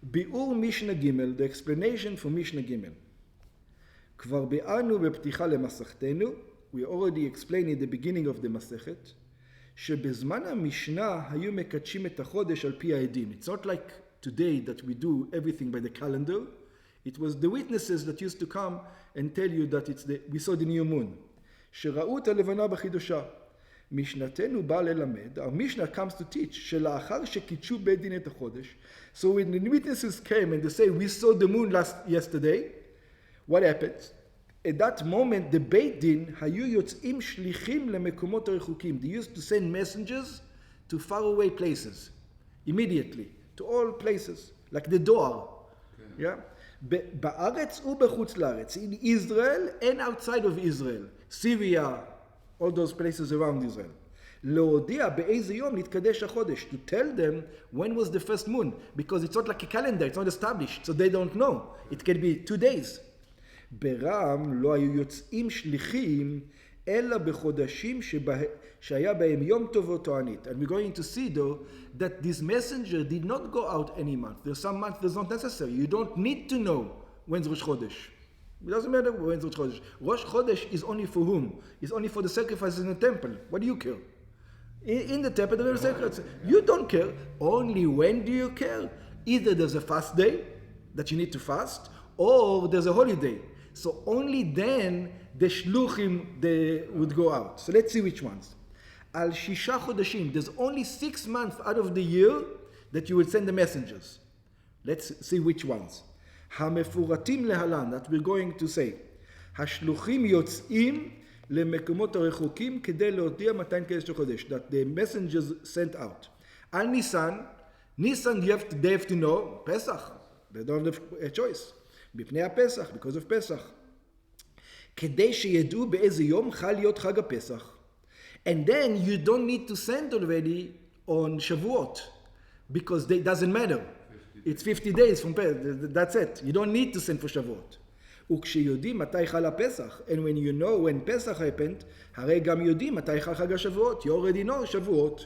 ביאור משנה ג', the explanation for משנה ג'. כבר ביארנו בפתיחה למסכתנו, we already explained in the beginning of the מסכת, שבזמן המשנה היו מקדשים את החודש על פי העדים. It's not like today that we do everything by the calendar. It was the witnesses that used to come and tell you that we saw the new moon. שראו את הלבנה בחידושה. משנתנו באה ללמד, our Mishnah comes to teach, שלאחר שקידשו בית דין את החודש, so when the witnesses came and they say, we saw the moon yesterday, what happened? At that moment, the בית דין היו יוצאים שליחים למקומות הרחוקים. They used to send messengers to faraway places, immediately, to all places, like the דואר. Okay. Yeah? בארץ ובחוץ לארץ, in Israel and outside of Israel, Syria, all those places around Israel. להודיע באיזה יום נתקדש החודש, to tell them when was the first moon, because it's not like a calendar, it's not established, so they don't know. It can be 2 days. ברם לא היו יוצאים שליחים, אלא בחודשים שהיה בהם יום טוב או תענית. And we're going to see though, that this messenger did not go out any month. There's some months that's not necessary. You don't need to know when's Rosh Chodesh. It doesn't matter when's Rosh Chodesh. Rosh Chodesh is only for whom? It's only for the sacrifices in the temple. What do you care? In the temple, there are sacrifices. You don't care. Only when do you care? Either there's a fast day that you need to fast, or there's a holiday. So only then the shluchim they would go out. So let's see which ones. Al shisha chodeshim. There's only 6 months out of the year that you would send the messengers. Let's see which ones. המפורטים להלן, that we're going to say. השלוחים יוצאים למקומות הרחוקים כדי להודיע מתי נקדש החודש. That the messengers sent out. על ניסן, ניסן they have to know, פסח. They don't have a choice. בפני הפסח, because of פסח. כדי שידעו באיזה יום חל להיות חג הפסח. And then you don't need to send already on Shavuot, because it doesn't matter. It's 50 days from Pesach, that's it. You don't need to send for Shavuot. וכשיודעים מתי חל הפסח, and when you know when Pesach happened, הרי גם יודעים מתי חל חג השבועות. You already know שבועות,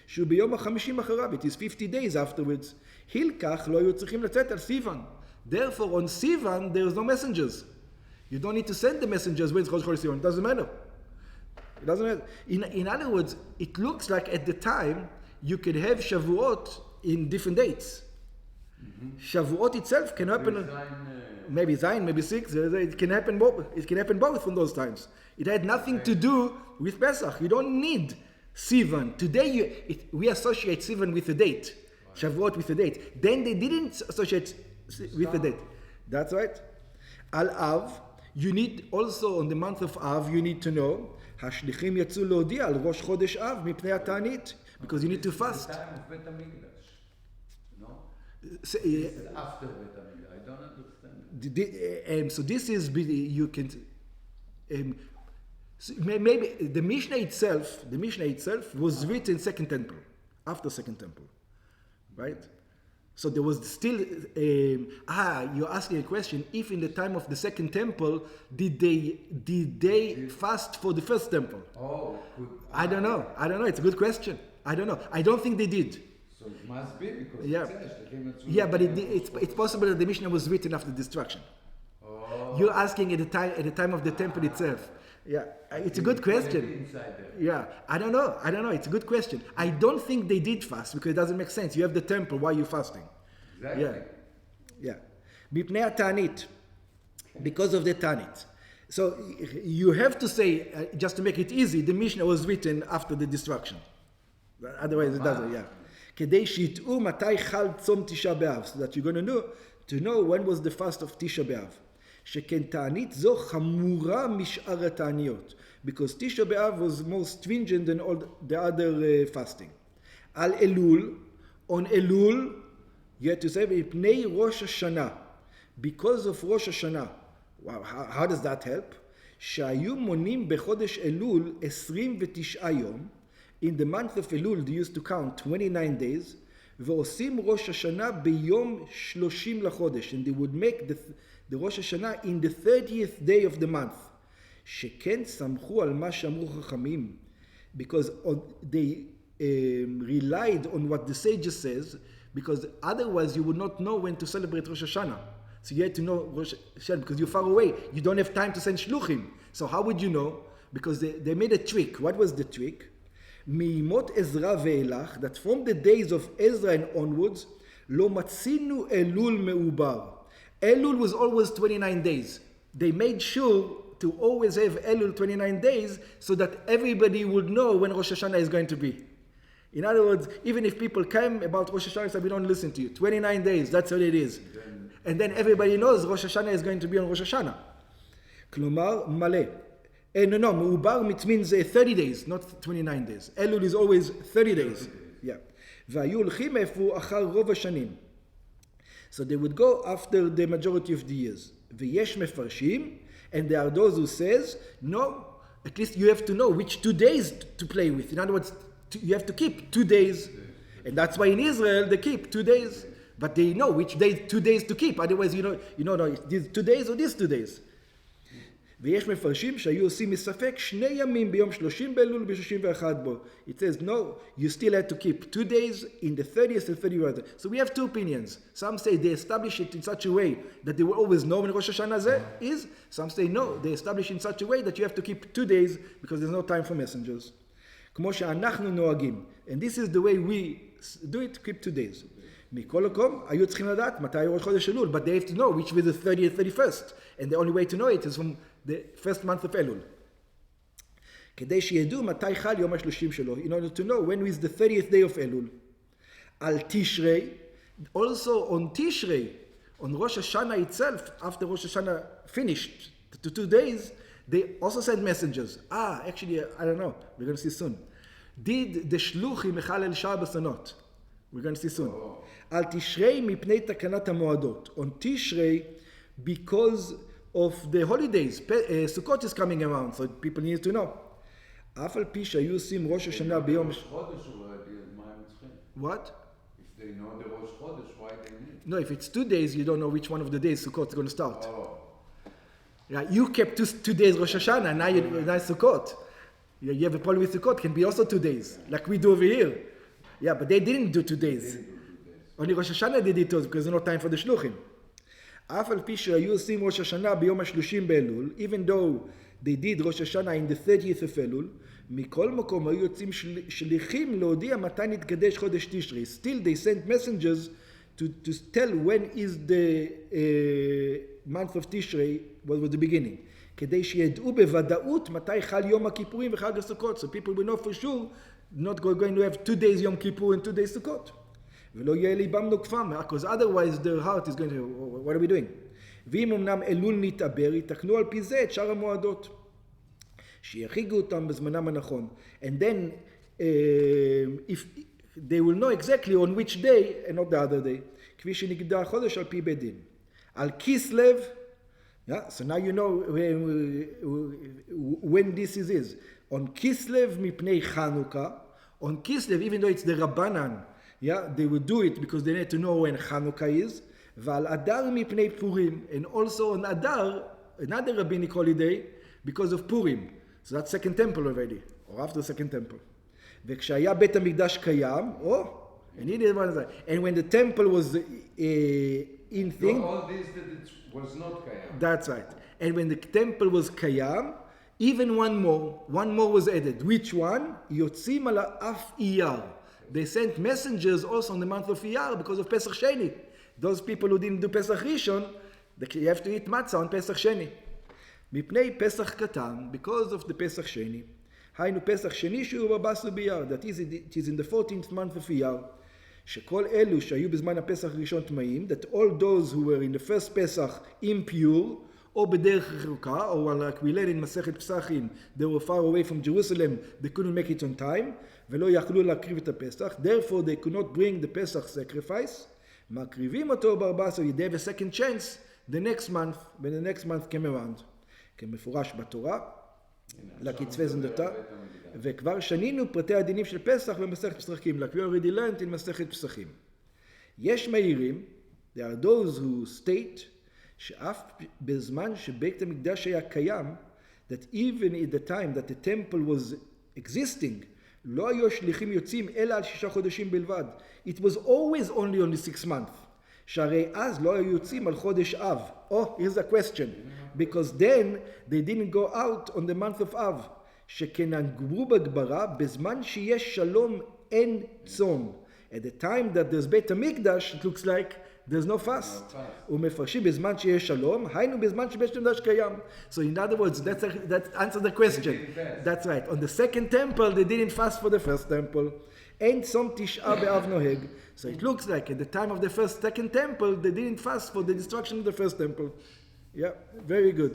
שהוא ביום ה-50 אחריו, it is 50 days afterwards. הילקח לא היו צריכים לצאת על סיוון. Therefore, on Sivan, there is no messengers. You don't need to send the messengers when it's Rosh Chodesh Sivan. It doesn't matter. It doesn't matter. In other words, it looks like at the time, you could have Shavuot in different dates. Mm-hmm. Shavuot itself can happen, maybe Zayin, maybe 6. It can happen both. It can happen both from those times. It had nothing to do with Pesach. You don't need Sivan. Today, we associate Sivan with a date. Shavuot with a date. Then they didn't associate with the date. That's right. Al Av, you need also on the month of Av, you need to know, השליחים יצאו להודיע על ראש חודש אב מפני התענית, because you need to fast. The time of בית המקדש. No? This is after בית המקדש. I don't understand. So this is, you can, maybe the Mishnah itself was written Second Temple, after Second Temple, right? So there was still, you're asking a question, if in the time of the Second Temple, did they fast for the First Temple? Oh, good. I don't know, it's a good question. I don't know, I don't think they did. So it must be, because but it's possible that the Mishnah was written after destruction. Oh. You're asking at the time of the temple itself. Yeah, it's a good question. Yeah, I don't know. It's a good question. I don't think they did fast because it doesn't make sense. You have the temple. Why are you fasting? Exactly. Yeah. מפני התענית, because of the ta'anit. So you have to say, just to make it easy, the Mishnah was written after the destruction. Otherwise it doesn't. Yeah. כדי שידעו מתי חל צום תשעה באב, so that you're going to know when was the fast of תשעה באב. שכן תענית זו חמורה משאר התעניות, because תשעה באב was more stringent than all the other fasting. על אלול, on אלול, you have to say, מפני ראש השנה, because of ראש השנה. Wow, how does that help? שהיו מונים בחודש אלול 29 יום, in the month of Elul, they used to count 29 days, ועושים ראש השנה ביום 30 לחודש, and they would make the Rosh Hashanah in the 30th day of the month. שכן סמכו על מה שאמרו חכמים, because they relied on what the sages says, because otherwise you would not know when to celebrate Rosh Hashanah. So you had to know Rosh Hashanah because you're far away. You don't have time to send shluchim. So how would you know? Because they made a trick. What was the trick? Mi'imot Ezra ve'elach, that from the days of Ezra and onwards, lo matzinu Elul me'ubar. Elul was always 29 days. They made sure to always have Elul 29 days so that everybody would know when Rosh Hashanah is going to be. In other words, even if people came about Rosh Hashanah and said, we don't listen to you. 29 days, that's what it is. And then everybody knows Rosh Hashanah is going to be on Rosh Hashanah. Klomar, maleh. No, Me'ubar means 30 days, not 29 days. Elul is always 30 days. Yeah. והיו הולכים איפה אחר רוב השנים. So they would go after the majority of the years. ויש מפרשים, and there are those who says, no, at least you have to know which 2 days to play with. In other words, you have to keep 2 days. And that's why in Israel they keep 2 days. But they know which 2 days to keep. Otherwise, no, these 2 days or these 2 days. ויש מפרשים שהיו עושים מספק 2 ימים ביום 30 באלול ב-31 בו. It says, no, you still had to keep 2 days in the 30th and 31st. So we have two opinions. Some say they establish it in such a way that they will always know when Rosh Hashanah is. Some say, no, they establish in such a way that you have to keep 2 days because there's no time for messengers. כמו שאנחנו נוהגים. And this is the way we do it, keep 2 days. מכל מקום, היו צריכים לדעת מתי ראש חודש אלול, but they have to know which was the 30th, 31st. And the only way to know it is from the first month of Elul. כדי שידעו מתי חל יום ה-30 שלו, in order to know when is the 30th day of Elul. על תשרי, also on Tishrei, on Rosh Hashanah itself, after Rosh Hashanah finished, the 2 days, they also sent messengers. Actually, I don't know, we're going to see soon. Did the shluchim mechalel shah basonot? We're going to see soon. על תשרי מפני תקנת המועדות. On Tishrei, because of the holidays, Sukkot is coming around, so people need to know. אף על פי שהיו עושים ראש השנה ביום... What? If they know the Rosh Chodesh, why they need? No, if it's 2 days, you don't know which one of the days Sukkot is going to start. Yeah, you kept 2 days Rosh Hashanah, now Sukkot. You have a problem with Sukkot, can be also 2 days, like we do over here. Yeah, but they didn't do 2 days. Only Rosh Hashanah did it because there's no time for the shluchim. אף על פי שהיו עושים ראש השנה ביום ה-30 באלול, even though they did ראש השנה in the 30th of אלול, מכל מקום היו יוצאים שליחים להודיע מתי נתקדש חודש תשרי. Still they sent messengers to tell when is the month of Tishrei, what was the beginning. כדי שידעו בוודאות מתי חל יום הכיפורים וחג הסוכות. So people will know for sure, not going to have 2 days יום כיפור and 2 days סוכות. ולא יהיה ליבם נוקפם, because otherwise their heart is going to, what are we doing? ואם אמנם אלול נתעבר, יתקנו על פי זה את שאר המועדות, שיחיגו אותם בזמנם הנכון. And then, if they will know exactly on which day and not the other day, כפי שנקבע החודש על פי בית דין. על כיסלב, so now you know when this is. On Kislev מפני חנוכה, on Kislev, even though it's the Rabbanan, they would do it because they need to know when Hanukkah is. ועל אדר מפני פורים, and also on Adar, another rabbinic holiday, because of Purim. So that's second temple already, or after second temple. וכשהיה בית המקדש קיים, and when the temple was in thing, all this that it was not קיים. That's right. And when the temple was קיים, even one more was added. Which one? יוצאים על האף אייר. They sent messengers also in the month of Iyar because of Pesach Sheni. Those people who didn't do Pesach Rishon, you have to eat matzah on Pesach Sheni. מפני פסח קטן, because of the Pesach Sheni. היינו פסח שני שהוא בבסו באייר. That is, it is in the 14th month of Iyar. שכל אלו שהיו בזמן הפסח הראשון טמאים, that all those who were in the first Pesach impure, או בדרך רחוקה, or like we learn in מסכת פסחים, they were far away from Jerusalem, they couldn't make it on time, ולא יכלו להקריב את הפסח, therefore they could not bring the Pesach sacrifice, מקריבים אותו ב-14, so they have a second chance the next month, when the next month came around. כמפורש בתורה, לקצבי זנדתה, וכבר שנינו פרטי הדינים של פסח במסכת פסחים, like we already learned in מסכת פסחים. יש מהירים, there are those who state, שאף בזמן שבית המקדש היה קיים, that even at the time that the temple was existing, לא היו השליחים יוצאים אלא על 6 חודשים בלבד. It was always only on the 6th month. שהרי אז לא היו יוצאים על חודש אב. Oh, here's a question. Because then they didn't go out on the month of אב. שכנגברו בגברה, בזמן שיש שלום אין צום. At the time that there's בית המקדש, it looks like there's no fast. ומפרשים בזמן שיש שלום, היינו בזמן שבית המקדש קיים. So in other words, that answers the question. That's right. On the second temple, they didn't fast for the first temple. אין צום תשעה באב נוהג. So it looks like at the time of the second temple, they didn't fast for the destruction of the first temple. Yeah, very good.